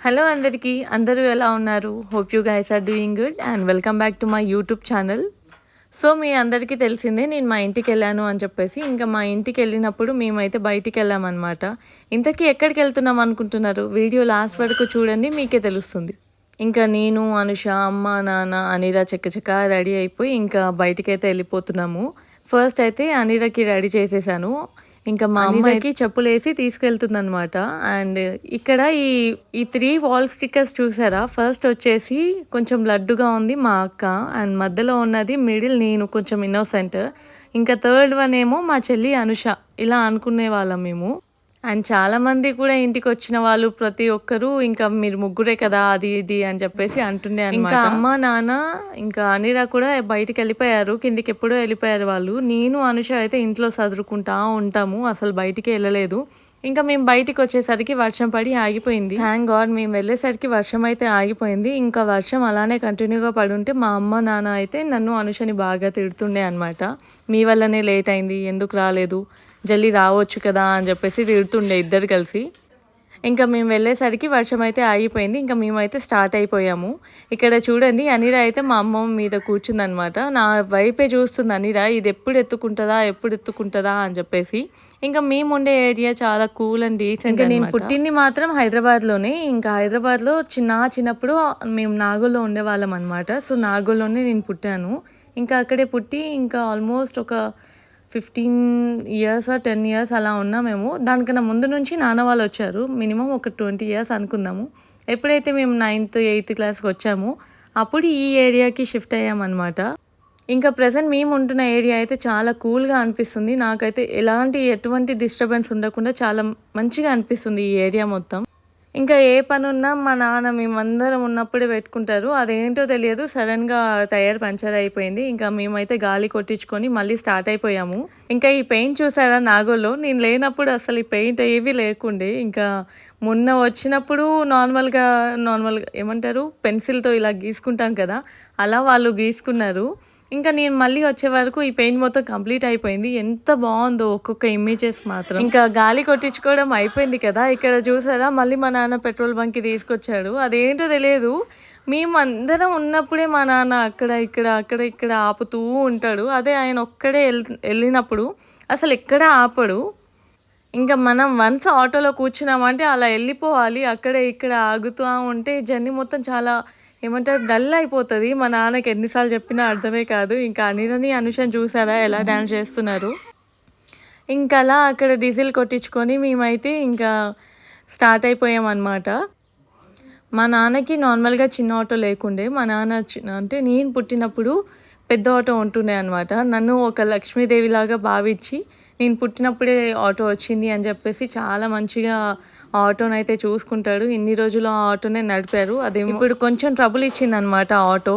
Hello అందరికీ అందరూ ఎలా ఉన్నారు? Hope you guys are doing good and welcome back to my YouTube channel. So మీ అందరికీ తెలిసిందే నేను మా ఇంటికి వెళ్ళాను అని చెప్పేసి. ఇంకా మా ఇంటికి వెళ్ళినప్పుడు మేమైతే బయటికి వెళ్ళామన్నమాట. ఇంతకీ ఎక్కడికి వెళ్తున్నాం అనుకుంటున్నారు? వీడియో లాస్ట్ వరకు చూడండి, మీకే తెలుస్తుంది. ఇంకా నేను, అనుష, అమ్మ, నాన్న, అనిరా చకచకా రెడీ అయిపోయి ఇంకా బయటికైతే వెళ్ళిపోతున్నాము. ఫస్ట్ అయితే అనిరాకి రెడీ చేసేసాను. ఇంకా మా అమ్మకి చెప్పులేసి తీసుకెళ్తుందనమాట. అండ్ ఇక్కడ ఈ 3 వాల్ స్టిక్కర్స్ చూసారా? ఫస్ట్ వచ్చేసి కొంచెం లడ్డుగా ఉంది మా అక్క, అండ్ మధ్యలో ఉన్నది మిడిల్ నేను, కొంచెం ఇన్నోసెంట్. ఇంకా థర్డ్ వన్ ఏమో మా చెల్లి అనుష. ఇలా అనుకునే వాళ్ళం మేము. అండ్ చాలామంది కూడా ఇంటికొచ్చిన వాళ్ళు ప్రతి ఒక్కరు ఇంకా మీరు ముగ్గురే కదా అది ఇది అని చెప్పేసి అంటుండే అనమాట. ఇంకా అమ్మ, నాన్న, ఇంకా అనిరా కూడా బయటికెళ్ళిపోయారు. కిందికెప్పుడో వెళ్ళిపోయారు వాళ్ళు. నేను, అనుష అయితే ఇంట్లో సదురుకుంటా ఉంటాము. అసలు బయటికే వెళ్ళలేదు. ఇంకా మేము బయటికి వచ్చేసరికి వర్షం పడి ఆగిపోయింది. థ్యాంక్ గాడ్ మేము వెళ్ళేసరికి వర్షం అయితే ఆగిపోయింది. ఇంకా వర్షం అలానే కంటిన్యూగా పడుంటే మా అమ్మ, నాన్న అయితే నన్ను, అనుషని బాగా తిడుతుండే అనమాట. మీ వల్లనే లేట్ అయింది, ఎందుకు రాలేదు, జల్దీ రావచ్చు కదా అని చెప్పేసి తిడుతుండే ఇద్దరు కలిసి. ఇంకా మేము వెళ్ళేసరికి వర్షం అయితే ఆగిపోయింది. ఇంకా మేమైతే స్టార్ట్ అయిపోయాము. ఇక్కడ చూడండి, అనిరా అయితే మా అమ్మమ్మ మీద కూర్చుందనమాట. నా వైపే చూస్తుంది అనిరా, ఇది ఎప్పుడు ఎత్తుకుంటుందా అని చెప్పేసి. ఇంకా మేము ఉండే ఏరియా చాలా కూల్ అండ్ డీసెంట్. ఇంకా నేను పుట్టింది మాత్రం హైదరాబాద్లోనే. ఇంకా హైదరాబాద్లో చిన్నప్పుడు మేము నాగోల్లో ఉండేవాళ్ళం అనమాట. సో నాగోల్లోనే నేను పుట్టాను. ఇంకా అక్కడే పుట్టి ఇంకా ఆల్మోస్ట్ ఒక 15 ఇయర్స్ 10 ఇయర్స్ అలా ఉన్నా మేము. దానికన్నా ముందు నుంచి నాన్న వాళ్ళు వచ్చారు. మినిమం ఒక 20 ఇయర్స్ అనుకుందాము. ఎప్పుడైతే మేము 9th 8th క్లాస్కి వచ్చామో అప్పుడు ఈ ఏరియాకి షిఫ్ట్ అయ్యామన్నమాట. ఇంకా ప్రజెంట్ మేము ఉంటున్న ఏరియా అయితే చాలా కూల్గా అనిపిస్తుంది. నాకైతే ఎటువంటి డిస్టర్బెన్స్ ఉండకుండా చాలా మంచిగా అనిపిస్తుంది ఈ ఏరియా మొత్తం. ఇంకా ఏ పనున్నా మా నాన్న మేమందరం ఉన్నప్పుడే పెట్టుకుంటారు. అదేంటో తెలియదు, సడన్గా టైర్ పంచర్ అయిపోయింది. ఇంకా మేమైతే గాలి కొట్టించుకొని మళ్ళీ స్టార్ట్ అయిపోయాము. ఇంకా ఈ పెయింట్ చూసారా నాగోల్లో? నేను లేనప్పుడు అసలు ఈ పెయింట్ ఏవి లేకుండే. ఇంకా మొన్న వచ్చినప్పుడు నార్మల్గా ఏమంటారు, పెన్సిల్తో ఇలా గీసుకుంటాం కదా, అలా వాళ్ళు గీసుకున్నారు. ఇంకా నేను మళ్ళీ వచ్చే వరకు ఈ పెయింట్ మొత్తం కంప్లీట్ అయిపోయింది. ఎంత బాగుందో ఒక్కొక్క ఇమేజెస్ మాత్రం. ఇంకా గాలి కొట్టించుకోవడం అయిపోయింది కదా. ఇక్కడ చూసారా, మళ్ళీ మా నాన్న పెట్రోల్ బంక్కి తీసుకొచ్చాడు. అదేంటో తెలియదు, మేము అందరం ఉన్నప్పుడే మా నాన్న అక్కడ ఇక్కడ ఆపుతూ ఉంటాడు. అదే ఆయన ఒక్కడే వెళ్ళినప్పుడు అసలు ఎక్కడ ఆపడు. ఇంకా మనం వన్స్ ఆటోలో కూర్చున్నామంటే అలా వెళ్ళిపోవాలి. అక్కడే ఇక్కడ ఆగుతూ ఉంటే జర్నీ మొత్తం చాలా ఏమంటారు, డల్ అయిపోతుంది. మా నాన్నకి ఎన్నిసార్లు చెప్పినా అర్థమే కాదు. ఇంకా అనిరని, అనుషని చూసారా ఎలా డ్యాన్స్ చేస్తున్నారు? ఇంకా అలా అక్కడ డీజిల్ కొట్టించుకొని మేమైతే ఇంకా స్టార్ట్ అయిపోయామన్నమాట. మా నాన్నకి నార్మల్గా చిన్న ఆటో లేకుండే. మా నాన్న అంటే నేను పుట్టినప్పుడు పెద్ద ఆటో ఉంటుండే అనమాట. నన్ను ఒక లక్ష్మీదేవిలాగా భావించి నేను పుట్టినప్పుడే ఆటో వచ్చింది అని చెప్పేసి చాలా మంచిగా ఆటోనైతే చూసుకుంటాడు. ఇన్ని రోజులు ఆ ఆటోనే నడిపారు. అదే ఇప్పుడు కొంచెం ట్రబుల్ ఇచ్చిందనమాట ఆటో.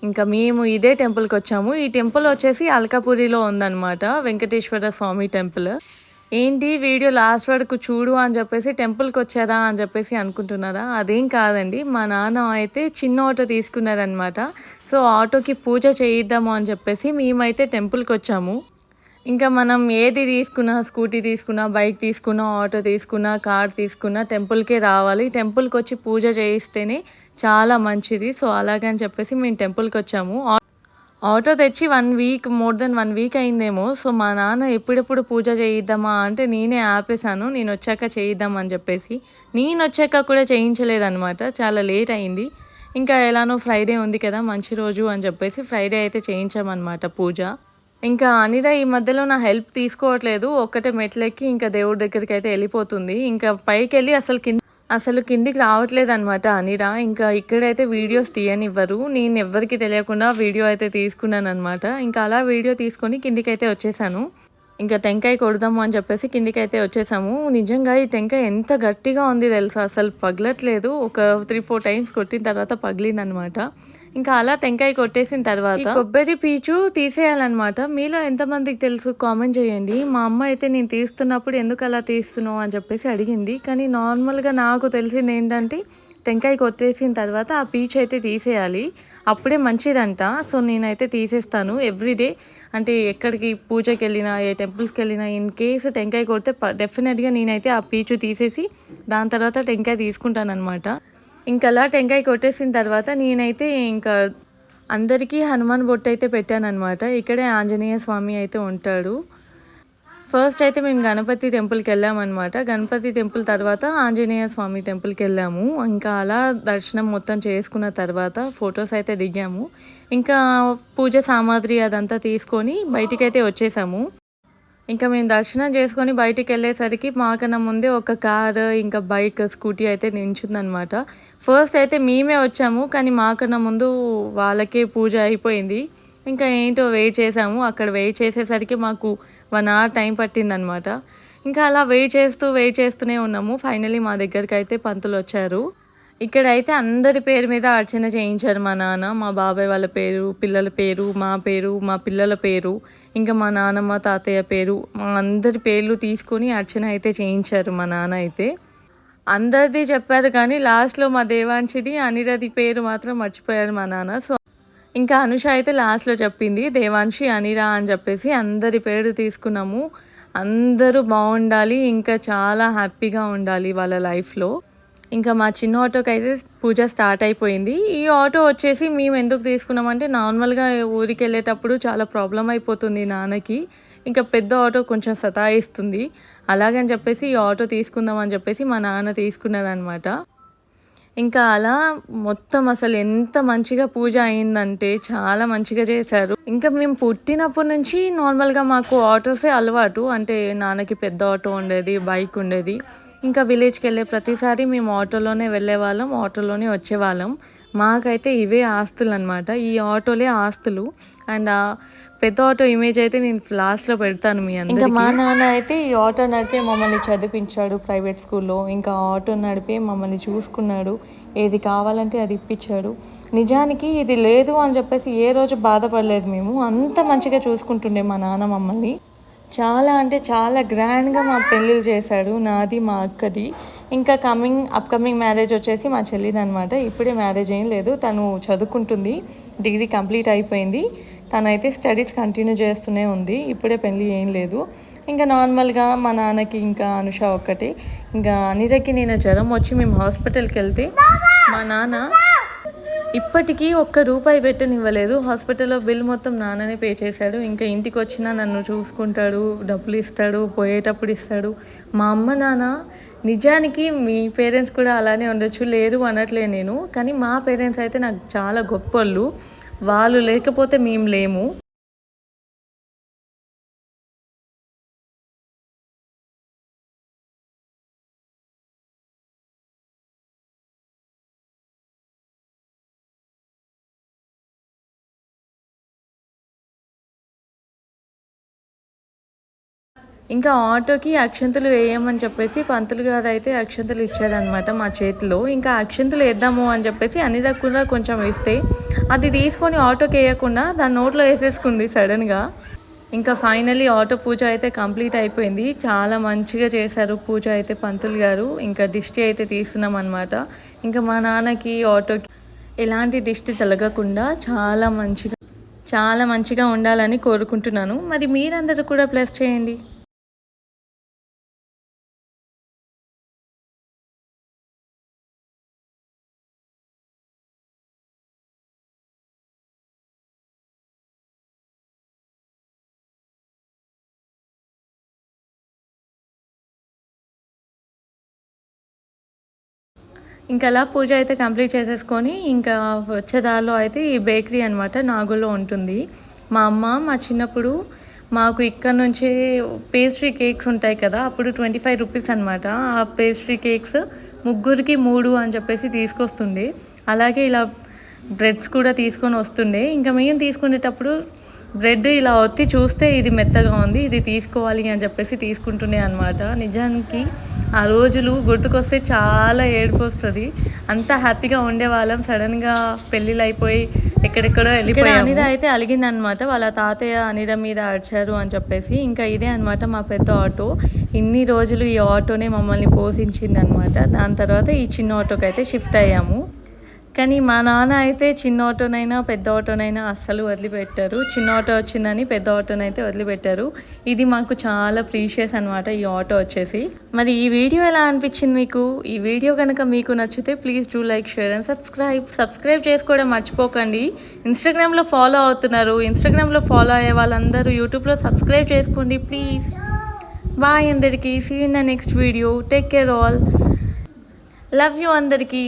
ఇంకా మేము ఇదే టెంపుల్కి వచ్చాము. ఈ టెంపుల్ వచ్చేసి అల్కాపురిలో ఉందన్నమాట, వెంకటేశ్వర స్వామి టెంపుల్. ఏంటి వీడియో లాస్ట్ వరకు చూడు అని చెప్పేసి టెంపుల్కి వచ్చారా అని చెప్పేసి అనుకుంటున్నారా? అదేం కాదండి, మా నాన్న అయితే చిన్న ఆటో తీసుకున్నారనమాట. సో ఆటోకి పూజ చేయిద్దాము అని చెప్పేసి మేమైతే టెంపుల్కి వచ్చాము. ఇంకా మనం ఏది తీసుకున్నా, స్కూటీ తీసుకున్నా, బైక్ తీసుకున్నా, ఆటో తీసుకున్నా, కార్ తీసుకున్నా టెంపుల్కే రావాలి. టెంపుల్కి వచ్చి పూజ చేయిస్తేనే చాలా మంచిది. సో అలాగని చెప్పేసి మేము టెంపుల్కి వచ్చాము. ఆటో తెచ్చి 1 వీక్, మోర్ దెన్ 1 వీక్ అయిందేమో. సో మా నాన్న ఎప్పుడెప్పుడు పూజ చేయిద్దామా అంటే నేనే ఆపేశాను, నేను వచ్చాక చేయిద్దామని చెప్పేసి. నేను వచ్చాక కూడా చేయించలేదన్నమాట, చాలా లేట్ అయింది. ఇంకా ఎలానో ఫ్రైడే ఉంది కదా, మంచి రోజు అని చెప్పేసి ఫ్రైడే అయితే చేయించామన్నమాట పూజ. ఇంకా అనిరా ఈ మధ్యలో నా హెల్ప్ తీసుకోవట్లేదు. ఒక్కటే మెట్లెక్కి ఇంకా దేవుడి దగ్గరికి అయితే వెళ్ళిపోతుంది. ఇంకా పైకి వెళ్ళి అసలు కిందికి రావట్లేదు అనమాట అనిరా. ఇంకా ఇక్కడైతే వీడియోస్ తీయనివ్వరు. నేను ఎవ్వరికి తెలియకుండా వీడియో అయితే తీసుకున్నాను అనమాట. ఇంకా అలా వీడియో తీసుకొని కిందికైతే వచ్చేసాను. ఇంకా టెంకాయ కొడదాము అని చెప్పేసి కిందికైతే వచ్చేసాము. నిజంగా ఈ టెంకాయ ఎంత గట్టిగా ఉంది తెలుసా, అసలు పగలట్లేదు. ఒక 3-4 టైమ్స్ కొట్టిన తర్వాత పగిలిందనమాట. ఇంకా అలా టెంకాయ కొట్టేసిన తర్వాత కొబ్బరి పీచు తీసేయాలన్నమాట. మీలో ఎంతమందికి తెలుసు కామెంట్ చేయండి. మా అమ్మ అయితే నేను తీస్తున్నప్పుడు ఎందుకు అలా తీస్తున్నావు అని చెప్పేసి అడిగింది. కానీ నార్మల్గా నాకు తెలిసింది ఏంటంటే టెంకాయ కొట్టేసిన తర్వాత ఆ పీచు అయితే తీసేయాలి, అప్పుడే మంచిదంట. సో నేనైతే తీసేస్తాను ఎవ్రీడే. అంటే ఎక్కడికి పూజకి వెళ్ళినా, ఏ టెంపుల్స్కి వెళ్ళినా ఇన్ కేసు టెంకాయ కొడితే డెఫినెట్గా నేనైతే ఆ పీచు తీసేసి దాని తర్వాత టెంకాయ తీసుకుంటాను అనమాట. ఇంకా అలా టెంకాయ కొట్టేసిన తర్వాత నేనైతే ఇంకా అందరికీ హనుమాన్ బొట్టు అయితే పెట్టానన్నమాట. ఇక్కడే ఆంజనేయ స్వామి అయితే ఉంటాడు. ఫస్ట్ అయితే మేము గణపతి టెంపుల్కి వెళ్ళామన్నమాట. గణపతి టెంపుల్ తర్వాత ఆంజనేయ స్వామి టెంపుల్కి వెళ్ళాము. ఇంకా అలా దర్శనం మొత్తం చేసుకున్న తర్వాత ఫొటోస్ అయితే దిగాము. ఇంకా పూజ సామాగ్రి అదంతా తీసుకొని బయటికైతే వచ్చేసాము. ఇంకా మేము దర్శనం చేసుకొని బయటికి వెళ్ళేసరికి మాకన్నా ముందే ఒక కారు ఇంకా బైక్ స్కూటీ అయితే నించుందనమాట. ఫస్ట్ అయితే మేమే వచ్చాము, కానీ మాకన్నా ముందు వాళ్ళకే పూజ అయిపోయింది. ఇంకా ఏంటో వెయిట్ చేసాము. అక్కడ వెయిట్ చేసేసరికి మాకు 1 hour టైం పట్టిందనమాట. ఇంకా అలా వెయిట్ చేస్తూనే ఉన్నాము. ఫైనలీ మా దగ్గరికి అయితే పంతులు వచ్చారు. ఇక్కడైతే అందరి పేరు మీద అర్చన చేయించారు. మా నాన్న, మా బాబాయ్ వాళ్ళ పేరు, పిల్లల పేరు, మా పిల్లల పేరు, ఇంకా మా నాన్నమ్మ తాతయ్య పేరు, మా అందరి పేర్లు తీసుకొని అర్చన అయితే చేయించారు మా నాన్న అయితే. అందరిది చెప్పారు కానీ లాస్ట్లో మా దేవాంశిది అనిరది పేరు మాత్రం మర్చిపోయారు మా నాన్న. సో ఇంకా అనుష అయితే లాస్ట్లో చెప్పింది దేవాంశి అనిరా అని చెప్పేసి. అందరి పేరు తీసుకున్నాము. అందరూ బాగుండాలి, ఇంకా చాలా హ్యాపీగా ఉండాలి వాళ్ళ లైఫ్లో. ఇంకా మా చిన్న ఆటోకి అయితే పూజ స్టార్ట్ అయిపోయింది. ఈ ఆటో వచ్చేసి మేము ఎందుకు తీసుకున్నామంటే నార్మల్గా ఊరికి వెళ్ళేటప్పుడు చాలా ప్రాబ్లం అయిపోతుంది నాన్నకి. ఇంకా పెద్ద ఆటో కొంచెం సతాయిస్తుంది. అలాగని చెప్పేసి ఈ ఆటో తీసుకుందామని చెప్పేసి మా నాన్న తీసుకున్నారనమాట. ఇంకా అలా మొత్తం అసలు ఎంత మంచిగా పూజ అయిందంటే చాలా మంచిగా చేశారు. ఇంకా మేము పుట్టినప్పటి నుంచి నార్మల్గా మాకు ఆటోసే అలవాటు. అంటే నాన్నకి పెద్ద ఆటో ఉండేది, బైక్ ఉండేది. ఇంకా విలేజ్కి వెళ్ళే ప్రతిసారి మేము ఆటోలోనే వెళ్ళే వాళ్ళం, ఆటోలోనే వచ్చేవాళ్ళం. మాకైతే ఇవే ఆస్తులు అనమాట. ఈ ఆటోలే ఆస్తులు. అండ్ పెద్ద ఆటో ఇమేజ్ అయితే నేను లాస్ట్లో పెడతాను మీ అందరికీ. ఇంకా మా నాన్న అయితే ఈ ఆటో నడిపే మమ్మల్ని చదివించాడు ప్రైవేట్ స్కూల్లో. ఇంకా ఆటో నడిపే మమ్మల్ని చూసుకున్నాడు. ఏది కావాలంటే అది ఇప్పించాడు. నిజానికి ఇది లేదు అని చెప్పేసి ఏ రోజు బాధపడలేదు మేము. అంత మంచిగా చూసుకుంటుండే మా నాన్న మమ్మల్ని. చాలా అంటే చాలా గ్రాండ్గా మా పెళ్ళిళ్ళు చేశాడు, నాది మా అక్కది. ఇంకా అప్కమింగ్ మ్యారేజ్ వచ్చేసి మా చెల్లిది అనమాట. ఇప్పుడే మ్యారేజ్ ఏం లేదు, తను చదువుకుంటుంది, డిగ్రీ కంప్లీట్ అయిపోయింది. తనైతే స్టడీస్ కంటిన్యూ చేస్తూనే ఉంది. ఇప్పుడే పెళ్ళి ఏం లేదు. ఇంకా నార్మల్గా మా నాన్నకి ఇంకా అనుష ఒక్కటే. ఇంకా అనిరకి నేను జ్వరం వచ్చి మేము హాస్పిటల్కి వెళ్తే మా నాన్న ఇప్పటికీ ₹1 పెట్టనివ్వలేదు. హాస్పిటల్లో బిల్ మొత్తం నాన్ననే పే చేశాడు. ఇంకా ఇంటికి వచ్చినా నన్ను చూసుకుంటాడు, డబ్బులు ఇస్తాడు, పోయేటప్పుడు ఇస్తాడు. మా అమ్మ నాన్న నిజానికి మీ పేరెంట్స్ కూడా అలానే ఉండొచ్చు, లేరు అనట్లే నేను, కానీ మా పేరెంట్స్ అయితే నాకు చాలా గొప్పోళ్ళు. వాళ్ళు లేకపోతే మేము లేము. ఇంకా ఆటోకి అక్షంతలు వేయమని చెప్పేసి పంతులు గారు అయితే అక్షంతలు ఇచ్చారనమాట మా చేతిలో. ఇంకా అక్షంతలు వేద్దాము అని చెప్పేసి అనిరక్ కూడా కొంచెం వేస్తే అది తీసుకొని ఆటోకి వేయకుండా దాని నోట్లో వేసేసుకుంది సడన్గా. ఇంకా ఫైనలీ ఆటో పూజ అయితే కంప్లీట్ అయిపోయింది. చాలా మంచిగా చేశారు పూజ అయితే పంతులు గారు. ఇంకా దిష్టి అయితే తీస్తున్నాం అనమాట. ఇంకా మా నాన్నకి ఆటోకి ఎలాంటి దిష్టి తొలగకుండా చాలా మంచిగా ఉండాలని కోరుకుంటున్నాను. మరి మీరందరూ కూడా ప్లస్ చేయండి. ఇంకా అలా పూజ అయితే కంప్లీట్ చేసేసుకొని ఇంకా వచ్చేదారిలో అయితే ఈ బేకరీ అనమాట నాగోల్లో ఉంటుంది. మా అమ్మ మా చిన్నప్పుడు మాకు ఇక్కడ నుంచే పేస్ట్రీ కేక్స్ ఉంటాయి కదా, అప్పుడు ₹25 అనమాట. ఆ పేస్ట్రీ కేక్స్ ముగ్గురికి 3 అని చెప్పేసి తీసుకొస్తుండే. అలాగే ఇలా బ్రెడ్స్ కూడా తీసుకొని వస్తుండే. ఇంకా మేము తీసుకునేటప్పుడు బ్రెడ్ ఇలా ఒత్తి చూస్తే ఇది మెత్తగా ఉంది, ఇది తీసుకోవాలి అని చెప్పేసి తీసుకుంటుండే అనమాట. నిజానికి ఆ రోజులు గుర్తుకొస్తే చాలా ఏడుపు వస్తుంది. అంత హ్యాపీగా ఉండేవాళ్ళం. సడన్గా పెళ్ళిళ్ళు అయిపోయి ఎక్కడెక్కడో వెళ్ళిపోయి అనిర అయితే అలిగిందనమాట. వాళ్ళ తాతయ్య అనిర మీద అడిచారు అని చెప్పేసి. ఇంకా ఇదే అనమాట మా పెద్ద ఆటో. ఇన్ని రోజులు ఈ ఆటోనే మమ్మల్ని పోషించింది అనమాట. దాని తర్వాత ఈ చిన్న ఆటోకి అయితే షిఫ్ట్ అయ్యాము. కానీ మా నాన్న అయితే చిన్న ఆటోనైనా పెద్ద ఆటోనైనా అస్సలు వదిలిపెట్టారు. చిన్న ఆటో వచ్చిందని పెద్ద ఆటోనైతే వదిలిపెట్టారు. ఇది మాకు చాలా ప్రీషియస్ అనమాట ఈ ఆటో వచ్చేసి. మరి ఈ వీడియో ఎలా అనిపించింది మీకు? ఈ వీడియో కనుక మీకు నచ్చితే please do like, share and subscribe చేసుకోవడం మర్చిపోకండి. ఇన్స్టాగ్రామ్లో ఫాలో అవుతున్నారు, ఇన్స్టాగ్రామ్లో ఫాలో అయ్యే వాళ్ళందరూ యూట్యూబ్లో సబ్స్క్రైబ్ చేసుకోండి ప్లీజ్. బాయ్ అందరికీ. See you in the next video. Take care all. Love you అందరికీ.